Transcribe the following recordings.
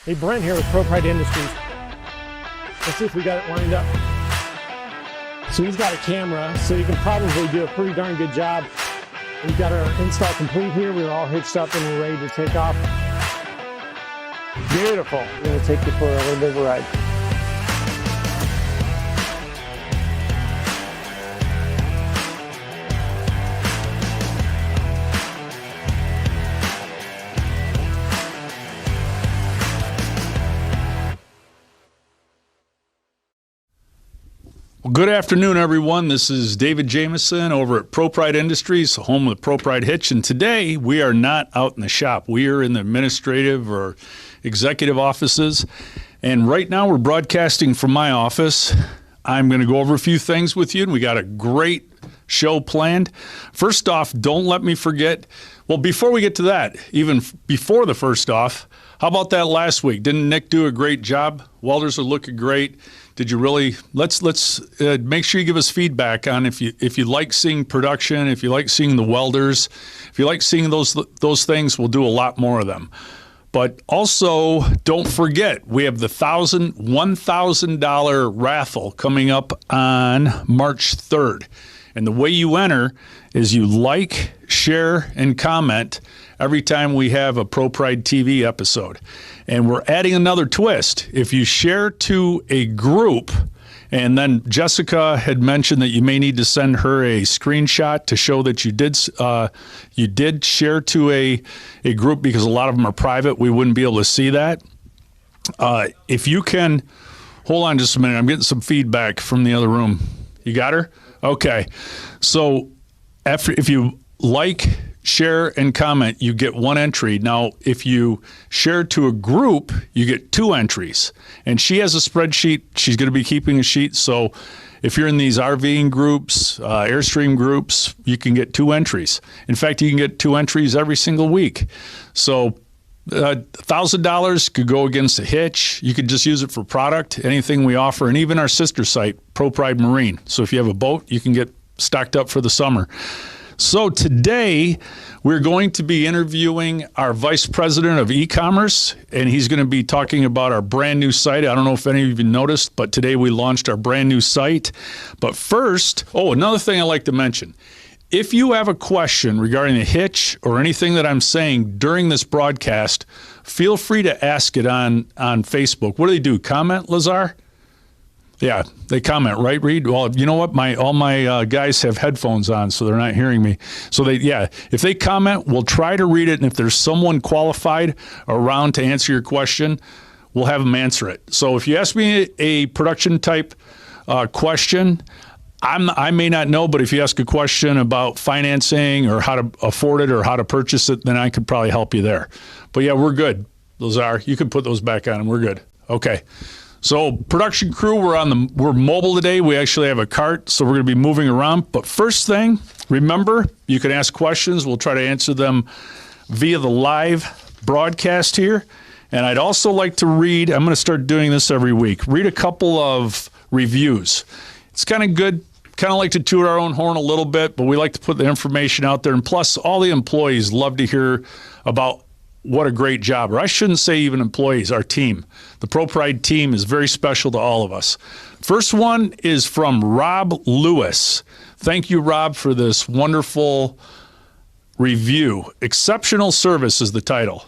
Hey, Brent here with ProPride Industries. Let's see if we got it lined up. So he's got a camera, so you can probably do a pretty darn good job. We've got our install complete here. We're all hitched up and we're ready to take off. Beautiful. I'm going to take you for a little bit of a ride. Well, good afternoon, everyone. This is David Jameson over at ProPride Industries, home of the ProPride Hitch. And today we are not out in the shop. We are in the administrative or executive offices. And right now we're broadcasting from my office. I'm going to go over a few things with you. And we got a great show planned. First off, don't let me forget. Well, before we get to that, even before the first off, how about that last week? Didn't Nick do a great job? Welders are looking great. Did you really? Let's make sure you give us feedback on if you like seeing production, if you like seeing the welders, if you like seeing those things. We'll do a lot more of them. But also, don't forget, we have the $1,000 raffle coming up on March 3rd. And the way you enter is you like, share, and comment every time we have a ProPride TV episode. And we're adding another twist. If you share to a group, and then Jessica had mentioned that you may need to send her a screenshot to show that you did share to a group, because a lot of them are private. We wouldn't be able to see that. If you can, hold on just a minute. I'm getting some feedback from the other room. You got her? Okay. So if you like, share, and comment, you get one entry. Now, if you share to a group, you get two entries. And she has a spreadsheet. She's going to be keeping a sheet. So if you're in these RVing groups, Airstream groups, you can get two entries. In fact, you can get two entries every single week. So $1,000 could go against a Hitch. You could just use it for product, anything we offer, and even our sister site, ProPride Marine. So if you have a boat, you can get stocked up for the summer. So today, we're going to be interviewing our Vice President of E-commerce, and he's going to be talking about our brand new site. I don't know if any of you noticed, but today we launched our brand new site. But first, another thing I like to mention. If you have a question regarding the Hitch or anything that I'm saying during this broadcast, feel free to ask it on Facebook. What do they do? Comment, Lazar? Yeah, they comment, right, Reed? Well, you know what? All my guys have headphones on, so they're not hearing me. So if they comment, we'll try to read it, and if there's someone qualified around to answer your question, we'll have them answer it. So if you ask me a production type question, I may not know, but if you ask a question about financing or how to afford it or how to purchase it, then I could probably help you there. But yeah, we're good. You can put those back on and we're good. Okay. So production crew, we're mobile today. We actually have a cart, so we're going to be moving around. But first thing, remember, you can ask questions. We'll try to answer them via the live broadcast here. And I'd also like to read, I'm going to start doing this every week, read a couple of reviews. It's kind of good, kind of like to toot our own horn a little bit, but we like to put the information out there. And plus, all the employees love to hear about what a great job, or I shouldn't say even employees, our team. The ProPride team is very special to all of us. First one is from Rob Lewis. Thank you, Rob, for this wonderful review. Exceptional service is the title.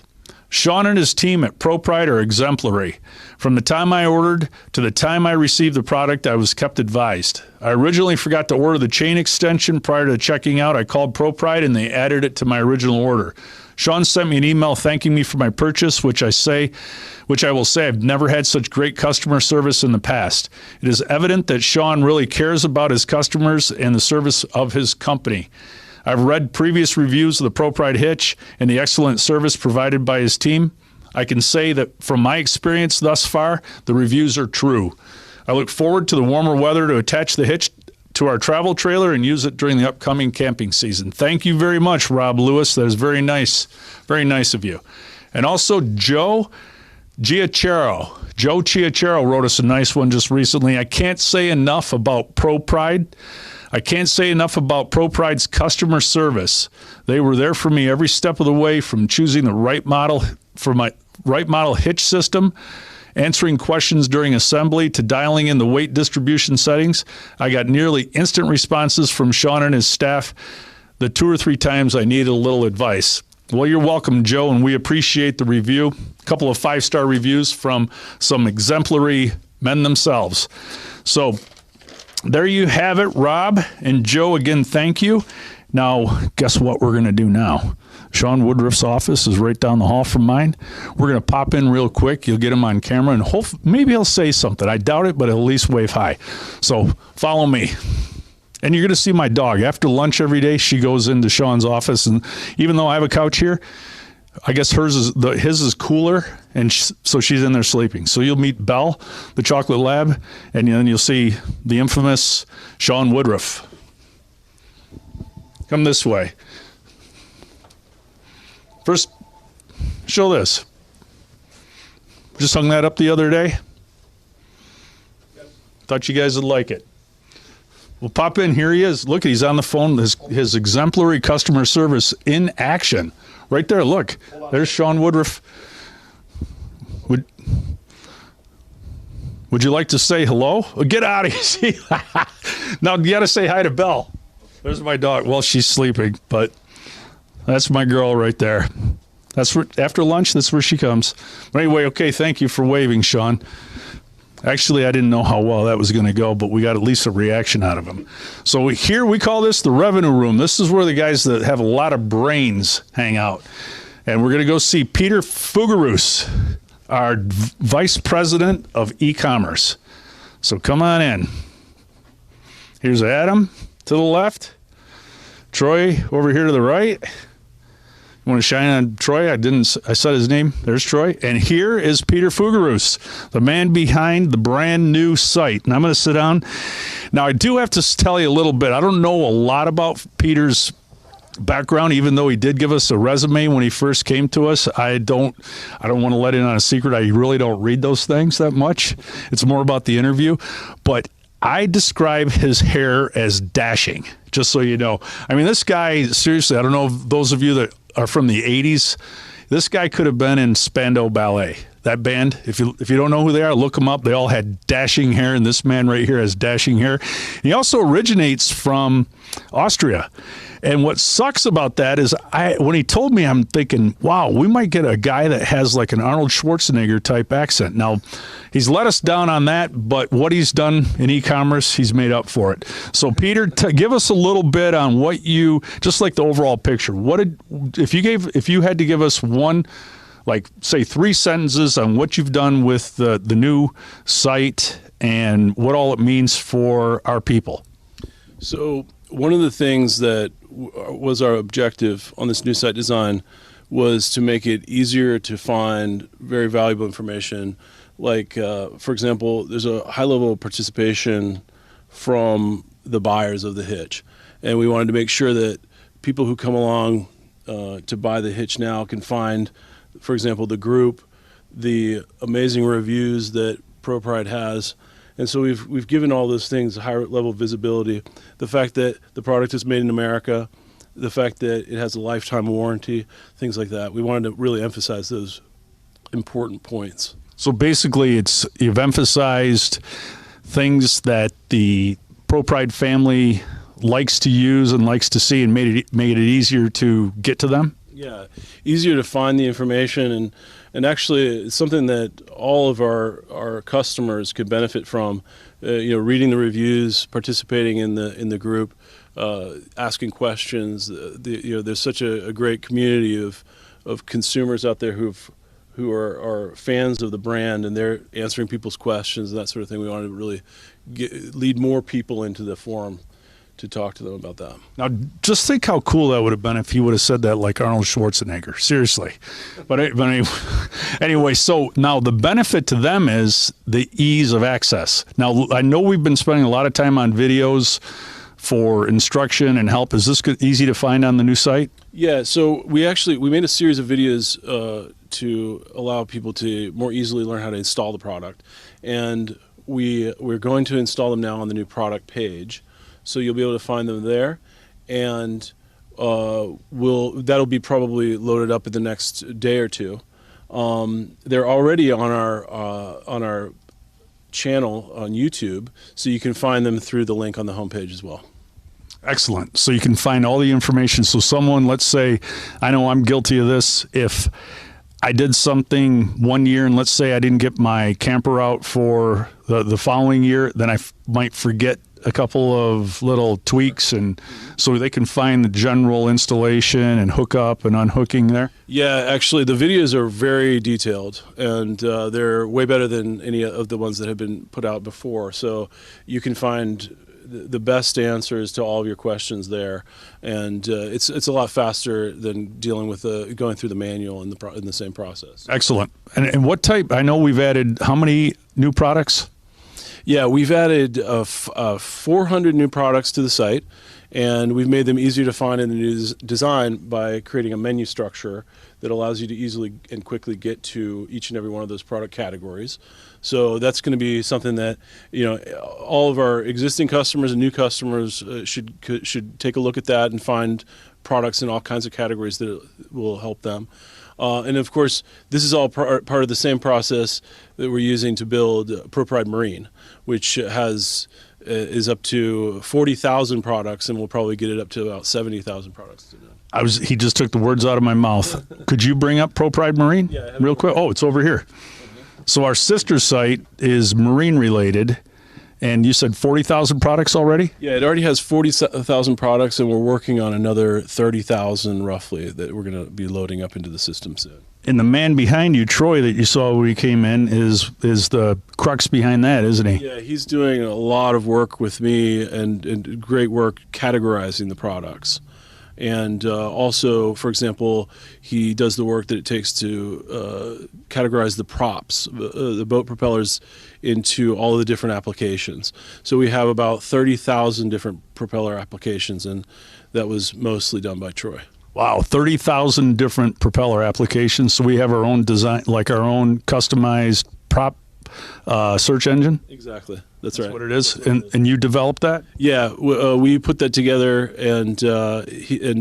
Sean and his team at ProPride are exemplary. From the time I ordered to the time I received the product, I was kept advised. I originally forgot to order the chain extension prior to checking out. I called ProPride and they added it to my original order. Sean sent me an email thanking me for my purchase, which I will say I've never had such great customer service in the past. It is evident that Sean really cares about his customers and the service of his company. I've read previous reviews of the ProPride Hitch and the excellent service provided by his team. I can say that from my experience thus far, the reviews are true. I look forward to the warmer weather to attach the Hitch to our travel trailer and use it during the upcoming camping season. Thank you very much, Rob Lewis. That is very nice of you. And also Joe Giachero wrote us a nice one just recently. I can't say enough about ProPride. I can't say enough about ProPride's customer service. They were there for me every step of the way, from choosing the right model for right model hitch system, answering questions during assembly, to dialing in the weight distribution settings. I got nearly instant responses from Sean and his staff the 2 or 3 times I needed a little advice. Well, you're welcome, Joe, and we appreciate the review. A couple of 5-star reviews from some exemplary men themselves. So there you have it, Rob and Joe. Again, thank you. Now, guess what we're going to do now? Sean Woodruff's office is right down the hall from mine. We're going to pop in real quick. You'll get him on camera, and maybe he'll say something. I doubt it, but he'll at least wave hi. So follow me. And you're going to see my dog. After lunch every day, she goes into Sean's office, and even though I have a couch here, I guess his is cooler, and so she's in there sleeping. So you'll meet Belle, the chocolate lab, and then you'll see the infamous Sean Woodruff. Come this way. First, show this. Just hung that up the other day. Thought you guys would like it. Well, pop in. Here he is. Look, he's on the phone. His exemplary customer service in action. Right there, look. There's Sean Woodruff. Would you like to say hello? Oh, get out of here. Now, you got to say hi to Belle. There's my dog. Well, she's sleeping, but that's my girl right there. That's where, after lunch, that's where she comes. But anyway, okay, thank you for waving, Sean. Actually, I didn't know how well that was going to go, but we got at least a reaction out of him. So here we call this the revenue room. This is where the guys that have a lot of brains hang out. And we're going to go see Peter Fugarus, our Vice President of E-commerce. So come on in. Here's Adam to the left. Troy over here to the right. You want to shine on Troy? I said his name. There's Troy. And here is Peter Fugarus, the man behind the brand new site. And I'm going to sit down. Now, I do have to tell you a little bit. I don't know a lot about Peter's background, even though he did give us a resume when he first came to us. I don't want to let in on a secret. I really don't read those things that much. It's more about the interview. But I describe his hair as dashing, just so you know. I mean, this guy, seriously, I don't know if those of you that are from the 80s, this guy could have been in Spandau Ballet. That band, if you don't know who they are, look them up. They all had dashing hair, and this man right here has dashing hair. He also originates from Austria. And what sucks about that is when he told me, I'm thinking, wow, we might get a guy that has like an Arnold Schwarzenegger type accent. Now, he's let us down on that, but what he's done in e-commerce, he's made up for it. So, Peter, give us a little bit on what just like the overall picture. If you had to give us one, like say 3 sentences on what you've done with the new site and what all it means for our people. So one of the things that was our objective on this new site design was to make it easier to find very valuable information. Like, for example, there's a high level of participation from the buyers of the Hitch. And we wanted to make sure that people who come along to buy the Hitch now can find, for example, the group, the amazing reviews that ProPride has. And so we've given all those things a higher level of visibility. The fact that the product is made in America, the fact that it has a lifetime warranty, things like that. We wanted to really emphasize those important points. So basically, you've emphasized things that the ProPride family likes to use and likes to see, and made it easier to get to them. Yeah, easier to find the information, and actually it's something that all of our customers could benefit from. Reading the reviews, participating in the group, asking questions. There's such a great community of consumers out there who are fans of the brand, and they're answering people's questions and that sort of thing. We wanted to really lead more people into the forum to talk to them about that. Now, just think how cool that would have been if he would have said that like Arnold Schwarzenegger. Seriously. But anyway, so now the benefit to them is the ease of access. Now, I know we've been spending a lot of time on videos for instruction and help. Is this easy to find on the new site? Yeah, so we made a series of videos to allow people to more easily learn how to install the product. And we're going to install them now on the new product page. So you'll be able to find them there, and that'll be probably loaded up in the next day or two. They're already on our channel on YouTube, so you can find them through the link on the homepage as well. Excellent. So you can find all the information. So someone, let's say, I know I'm guilty of this. If I did something one year and let's say I didn't get my camper out for the following year, then I might forget a couple of little tweaks, and so they can find the general installation and hook up and unhooking there. Yeah, actually the videos are very detailed, and they're way better than any of the ones that have been put out before. So you can find the best answers to all of your questions there, and it's a lot faster than dealing with going through the manual in the same process. Excellent. And what type? I know we've added how many new products? Yeah, we've added 400 new products to the site, and we've made them easier to find in the new design by creating a menu structure that allows you to easily and quickly get to each and every one of those product categories. So that's going to be something that, you know, all of our existing customers and new customers should take a look at that and find products in all kinds of categories that will help them. And of course, this is all part of the same process that we're using to build ProPride Marine, which is up to 40,000 products, and we'll probably get it up to about 70,000 products. He just took the words out of my mouth. Could you bring up ProPride Marine real quick? Oh, it's over here. So our sister site is marine related, and you said 40,000 products already? Yeah, it already has 40,000 products, and we're working on another 30,000 roughly that we're going to be loading up into the system soon. And the man behind you, Troy, that you saw when he came in, is the crux behind that, isn't he? Yeah, he's doing a lot of work with me and great work categorizing the products. And also, for example, he does the work that it takes to categorize the props, the boat propellers, into all of the different applications. So we have about 30,000 different propeller applications, and that was mostly done by Troy. Wow, 30,000 different propeller applications. So we have our own design, like our own customized prop search engine? Exactly. That's right. What it is. And you developed that? Yeah, we put that together, and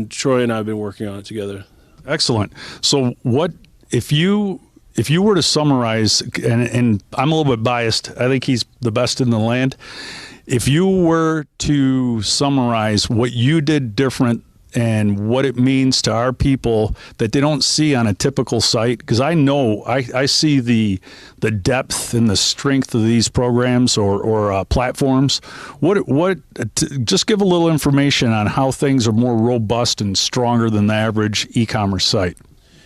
Troy and I have been working on it together. Excellent. So what if you were to summarize, and I'm a little bit biased, I think he's the best in the land. If you were to summarize what you did different and what it means to our people that they don't see on a typical site, because I know I see the depth and the strength of these programs or platforms. Just give a little information on how things are more robust and stronger than the average e-commerce site.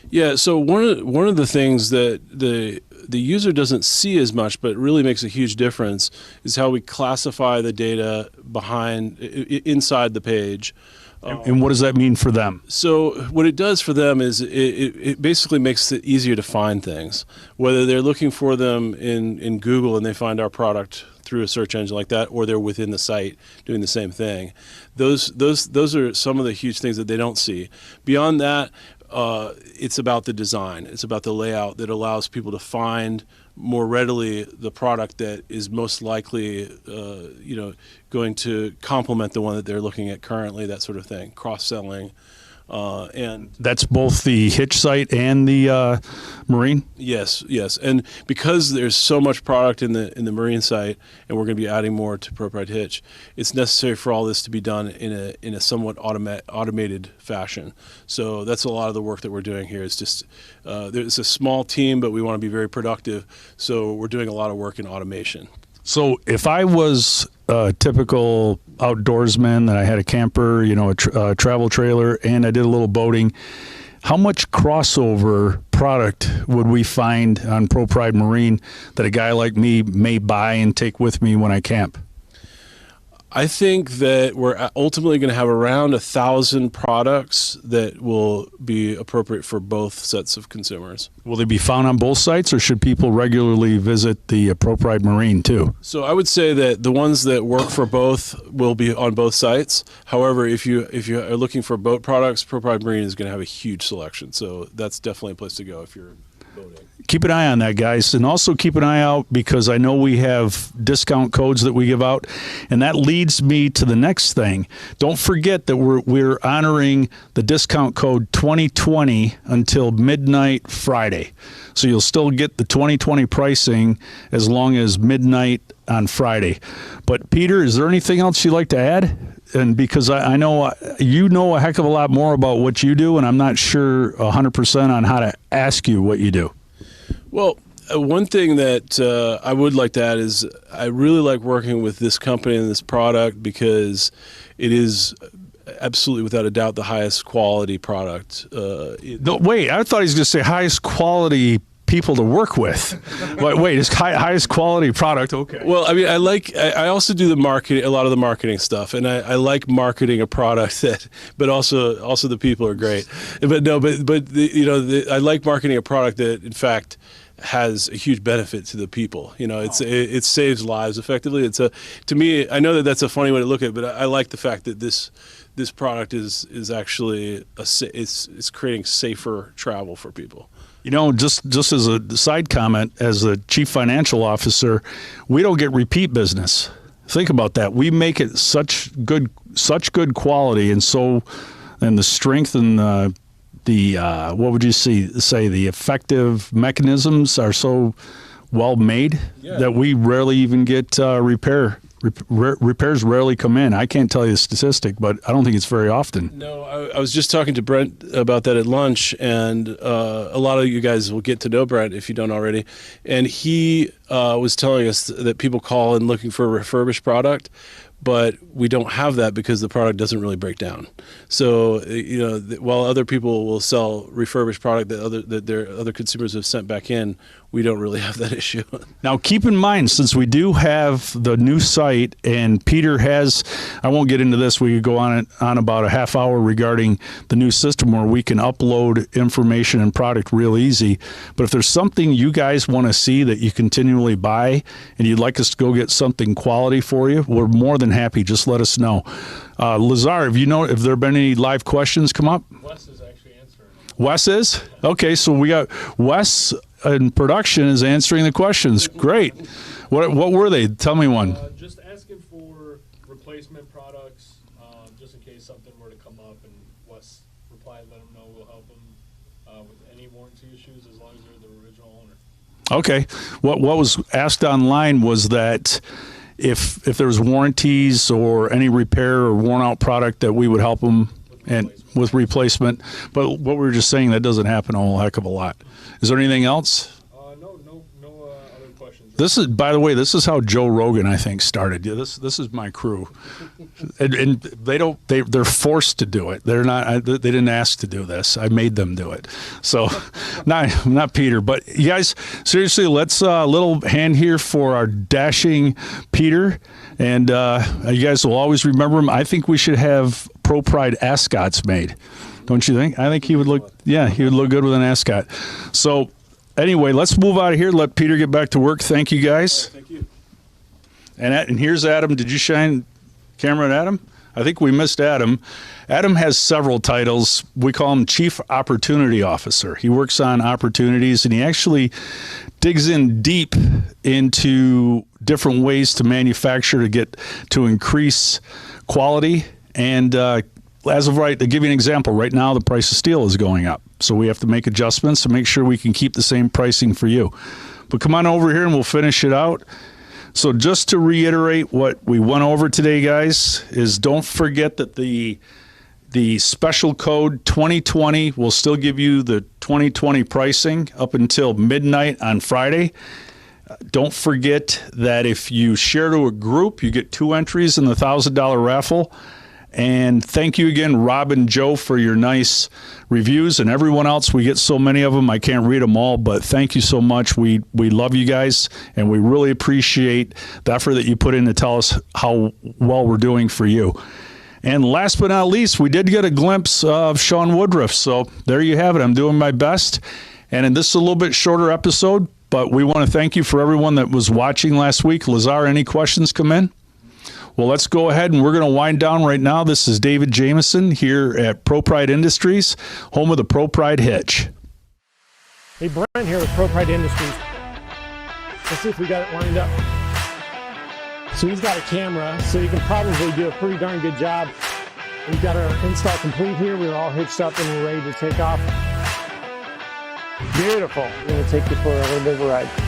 Yeah, so one of the things that the user doesn't see as much, but really makes a huge difference, is how we classify the data inside the page. And what does that mean for them? So what it does for them is it basically makes it easier to find things. Whether they're looking for them in Google and they find our product through a search engine like that, or they're within the site doing the same thing. Those are some of the huge things that they don't see. Beyond that, it's about the design. It's about the layout that allows people to find more readily the product that is most likely, going to complement the one that they're looking at currently. That sort of thing, cross-selling, and that's both the Hitch site and the Marine. Yes, and because there's so much product in the Marine site, and we're going to be adding more to ProPride Hitch, it's necessary for all this to be done in a somewhat automated fashion. So that's a lot of the work that we're doing here. It's just there's a small team, but we want to be very productive. So we're doing a lot of work in automation. So if I was a typical outdoorsman, that I had a camper, a travel trailer, and I did a little boating, how much crossover product would we find on ProPride Marine that a guy like me may buy and take with me when I camp? I think that we're ultimately going to have around 1,000 products that will be appropriate for both sets of consumers. Will they be found on both sites, or should people regularly visit the ProPride Marine too? So I would say that the ones that work for both will be on both sites. However, if you are looking for boat products, ProPride Marine is going to have a huge selection. So that's definitely a place to go if you're boating. keep an eye on that, guys. And also keep an eye out, because I know we have discount codes that we give out. And that leads me to the next thing. Don't forget that we're honoring the discount code 2020 until midnight Friday. So you'll still get the 2020 pricing as long as midnight on Friday. But Peter, is there anything else you'd like to add? And because I know you know a heck of a lot more about what you do, and I'm not sure 100% on how to ask you what you do. Well, one thing that I would like to add is I really like working with this company and this product, because it is absolutely, without a doubt, the highest quality product. No, wait, I thought he was going to say highest quality people to work with. Wait, it's highest quality product. Okay. Well, I mean, I also do the marketing, a lot of the marketing stuff, and I like marketing a product that, but also the people are great. But I like marketing a product that, in fact, has a huge benefit to the people. It saves lives effectively. To me, I know that that's a funny way to look at it, but I like the fact that this product is actually it's creating safer travel for people. Just as a side comment, as the chief financial officer, we don't get repeat business. Think about that. We make it such good quality, and the strength and the what would you say the effective mechanisms are so well made that we rarely even get repairs rarely come in. I can't tell you the statistic, but I don't think it's very often. No, I was just talking to Brent about that at lunch, and a lot of you guys will get to know Brent if you don't already. And he was telling us that people call in looking for a refurbished product, but we don't have that because the product doesn't really break down. So, while other people will sell refurbished product that their other consumers have sent back in, we don't really have that issue. Now, keep in mind, since we do have the new site, and Peter has, I won't get into this, we could go on about a half hour regarding the new system where we can upload information and product real easy. But if there's something you guys want to see that you continually buy and you'd like us to go get something quality for you, we're more than happy. Just let us know. Lazar, if there have been any live questions come up? Wes is actually answering. Wes is? Okay, so we got Wes in production is answering the questions. Great. What were they? Tell me one. Just asking for replacement products, just in case something were to come up, and Wes replied, let them know we'll help them with any warranty issues as long as they're the original owner. Okay. What was asked online was that if there was warranties or any repair or worn out product, that we would help them with replacement. But what we were just saying, that doesn't happen a whole heck of a lot. Is there anything else? No other questions. This is, by the way, this is how Joe Rogan, I think, started. Yeah, this is my crew, and they're forced to do it. They didn't ask to do this. I made them do it. So, not Peter, but you guys, seriously, let's a little hand here for our dashing Peter, and you guys will always remember him. I think we should have ProPride ascots made. Don't you think? I think he would look good with an ascot. So anyway, let's move out of here. Let Peter get back to work. Thank you, guys. Thank you. And here's Adam. Did you shine camera at Adam? I think we missed Adam. Adam has several titles. We call him Chief Opportunity Officer. He works on opportunities, and he actually digs in deep into different ways to manufacture to increase quality. And as of right, to give you an example, right now the price of steel is going up. So we have to make adjustments to make sure we can keep the same pricing for you. But come on over here and we'll finish it out. So just to reiterate what we went over today, guys, is don't forget that the special code 2020 will still give you the 2020 pricing up until midnight on Friday. Don't forget that if you share to a group, you get 2 entries in the $1,000 raffle. And thank you again, Rob and Joe, for your nice reviews, and everyone else. We get so many of them, I can't read them all, but thank you so much. We love you guys, and we really appreciate the effort that you put in to tell us how well we're doing for you. And last but not least, we did get a glimpse of Sean Woodruff, so there you have it. I'm doing my best, and this is a little bit shorter episode, but we want to thank you for everyone that was watching last week. Lazar, any questions come in? Well, let's go ahead, and we're going to wind down right now. This is David Jameson here at ProPride Industries, home of the ProPride Hitch. Hey, Brent here with ProPride Industries. Let's see if we got it lined up. So he's got a camera, so he can probably do a pretty darn good job. We've got our install complete here. We're all hitched up and we're ready to take off. Beautiful. I'm going to take you for a little bit of a ride.